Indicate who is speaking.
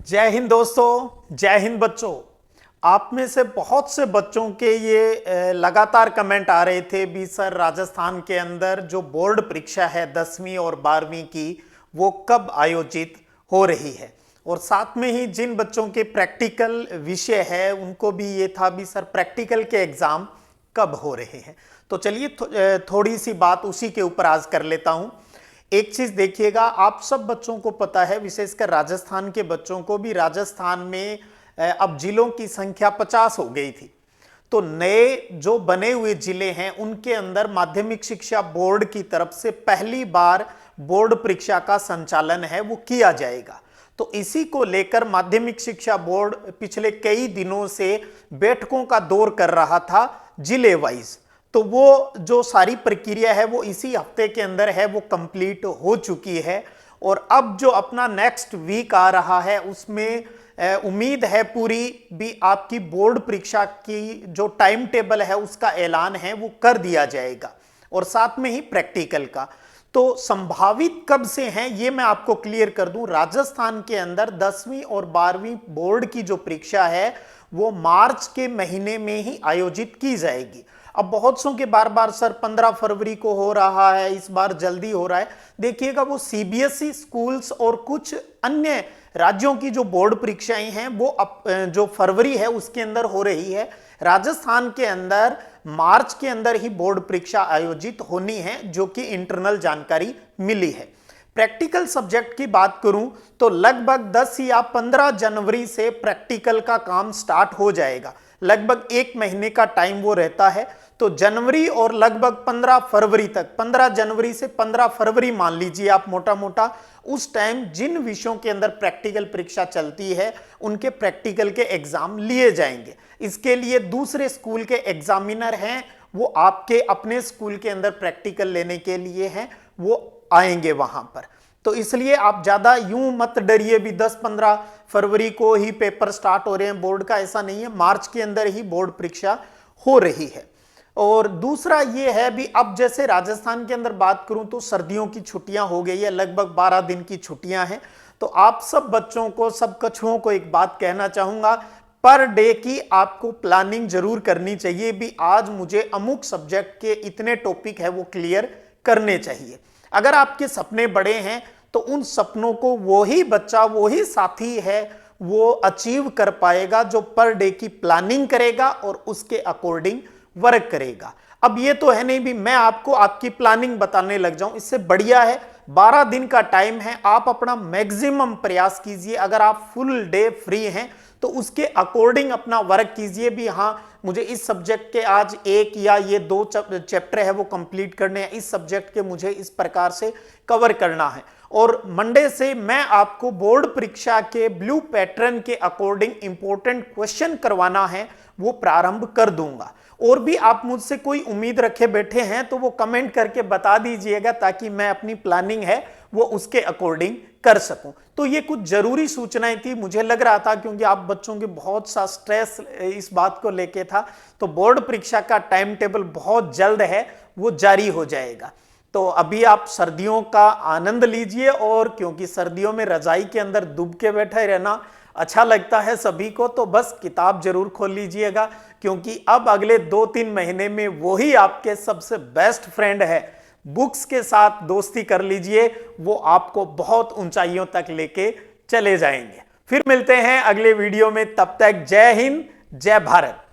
Speaker 1: जय हिंद दोस्तों, जय हिंद बच्चों। आप में से बहुत से बच्चों के ये लगातार कमेंट आ रहे थे भी सर राजस्थान के अंदर जो बोर्ड परीक्षा है 10वीं और 12वीं की वो कब आयोजित हो रही है। और साथ में ही जिन बच्चों के प्रैक्टिकल विषय है उनको भी ये था भी सर प्रैक्टिकल के एग्ज़ाम कब हो रहे हैं। तो चलिए थोड़ी सी बात उसी के ऊपर आज कर लेता हूँ। एक चीज देखिएगा, आप सब बच्चों को पता है, विशेषकर राजस्थान के बच्चों को भी, राजस्थान में अब जिलों की संख्या 50 हो गई थी। तो नए जो बने हुए जिले हैं उनके अंदर माध्यमिक शिक्षा बोर्ड की तरफ से पहली बार बोर्ड परीक्षा का संचालन है वो किया जाएगा। तो इसी को लेकर माध्यमिक शिक्षा बोर्ड पिछले कई दिनों से बैठकों का दौर कर रहा था जिले वाइज। तो वो जो सारी प्रक्रिया है वो इसी हफ्ते के अंदर है वो कंप्लीट हो चुकी है। और अब जो अपना नेक्स्ट वीक आ रहा है उसमें उम्मीद है पूरी भी आपकी बोर्ड परीक्षा की जो टाइम टेबल है उसका ऐलान है वो कर दिया जाएगा, और साथ में ही प्रैक्टिकल का। तो संभावित कब से हैं ये मैं आपको क्लियर कर दूं। राजस्थान के अंदर 10वीं और 12वीं बोर्ड की जो परीक्षा है वो मार्च के महीने में ही आयोजित की जाएगी। अब बहुत सौ के बार बार सर 15 फरवरी को हो रहा है, इस बार जल्दी हो रहा है। देखिएगा वो सीबीएसई स्कूल्स और कुछ अन्य राज्यों की जो बोर्ड परीक्षाएं हैं वो जो फरवरी है उसके अंदर हो रही है। राजस्थान के अंदर मार्च के अंदर ही बोर्ड परीक्षा आयोजित होनी है, जो कि इंटरनल जानकारी मिली है। प्रैक्टिकल सब्जेक्ट की बात करूं तो लगभग 10 या 15 जनवरी से प्रैक्टिकल का काम स्टार्ट हो जाएगा। लगभग एक महीने का टाइम वो रहता है। तो जनवरी और लगभग 15 फरवरी तक, 15 जनवरी से 15 फरवरी मान लीजिए आप मोटा मोटा, उस टाइम जिन विषयों के अंदर प्रैक्टिकल परीक्षा चलती है उनके प्रैक्टिकल के एग्जाम लिए जाएंगे। इसके लिए दूसरे स्कूल के एग्जामिनर हैं वो आपके अपने स्कूल के अंदर प्रैक्टिकल लेने के लिए हैं, वो आएंगे वहां पर। तो इसलिए आप ज्यादा यूं मत डरिए भी 10-15 फरवरी को ही पेपर स्टार्ट हो रहे हैं बोर्ड का, ऐसा नहीं है। मार्च के अंदर ही बोर्ड परीक्षा हो रही है। और दूसरा ये है भी, अब जैसे राजस्थान के अंदर बात करूं तो सर्दियों की छुट्टियां हो गई है, लगभग 12 दिन की छुट्टियां हैं। तो आप सब बच्चों को, सब कछुओं को एक बात कहना चाहूंगा, पर डे की आपको प्लानिंग जरूर करनी चाहिए भी आज मुझे अमुक सब्जेक्ट के इतने टॉपिक है वो क्लियर करने चाहिए। अगर आपके सपने बड़े हैं तो उन सपनों को वही बच्चा, वही साथी है वो अचीव कर पाएगा जो पर डे की प्लानिंग करेगा और उसके अकॉर्डिंग वर्क करेगा। अब ये तो है नहीं भी मैं आपको आपकी प्लानिंग बताने लग जाऊं, इससे बढ़िया है 12 दिन का टाइम है, आप अपना मैक्सिमम प्रयास कीजिए। अगर आप फुल डे फ्री हैं तो उसके अकॉर्डिंग अपना वर्क कीजिए भी हाँ मुझे इस सब्जेक्ट के आज एक या ये 2 चैप्टर है वो कंप्लीट करने हैं, इस सब्जेक्ट के मुझे इस प्रकार से कवर करना है। और मंडे से मैं आपको बोर्ड परीक्षा के ब्लू पैटर्न के अकॉर्डिंग इंपॉर्टेंट क्वेश्चन करवाना है वो प्रारंभ कर दूंगा। और भी आप मुझसे कोई उम्मीद रखे बैठे हैं तो वो कमेंट करके बता दीजिएगा ताकि मैं अपनी प्लानिंग है वो उसके अकॉर्डिंग कर सकूं। तो ये कुछ जरूरी सूचनाएं थी, मुझे लग रहा था क्योंकि आप बच्चों के बहुत सा स्ट्रेस इस बात को लेके था। तो बोर्ड परीक्षा का टाइम टेबल बहुत जल्द है वो जारी हो जाएगा। तो अभी आप सर्दियों का आनंद लीजिए, और क्योंकि सर्दियों में रजाई के अंदर डूब के बैठे रहना अच्छा लगता है सभी को, तो बस किताब जरूर खोल लीजिएगा क्योंकि अब अगले 2-3 महीने में वही आपके सबसे बेस्ट फ्रेंड है। बुक्स के साथ दोस्ती कर लीजिए, वो आपको बहुत ऊंचाइयों तक लेके चले जाएंगे। फिर मिलते हैं अगले वीडियो में, तब तक जय हिंद, जय भारत।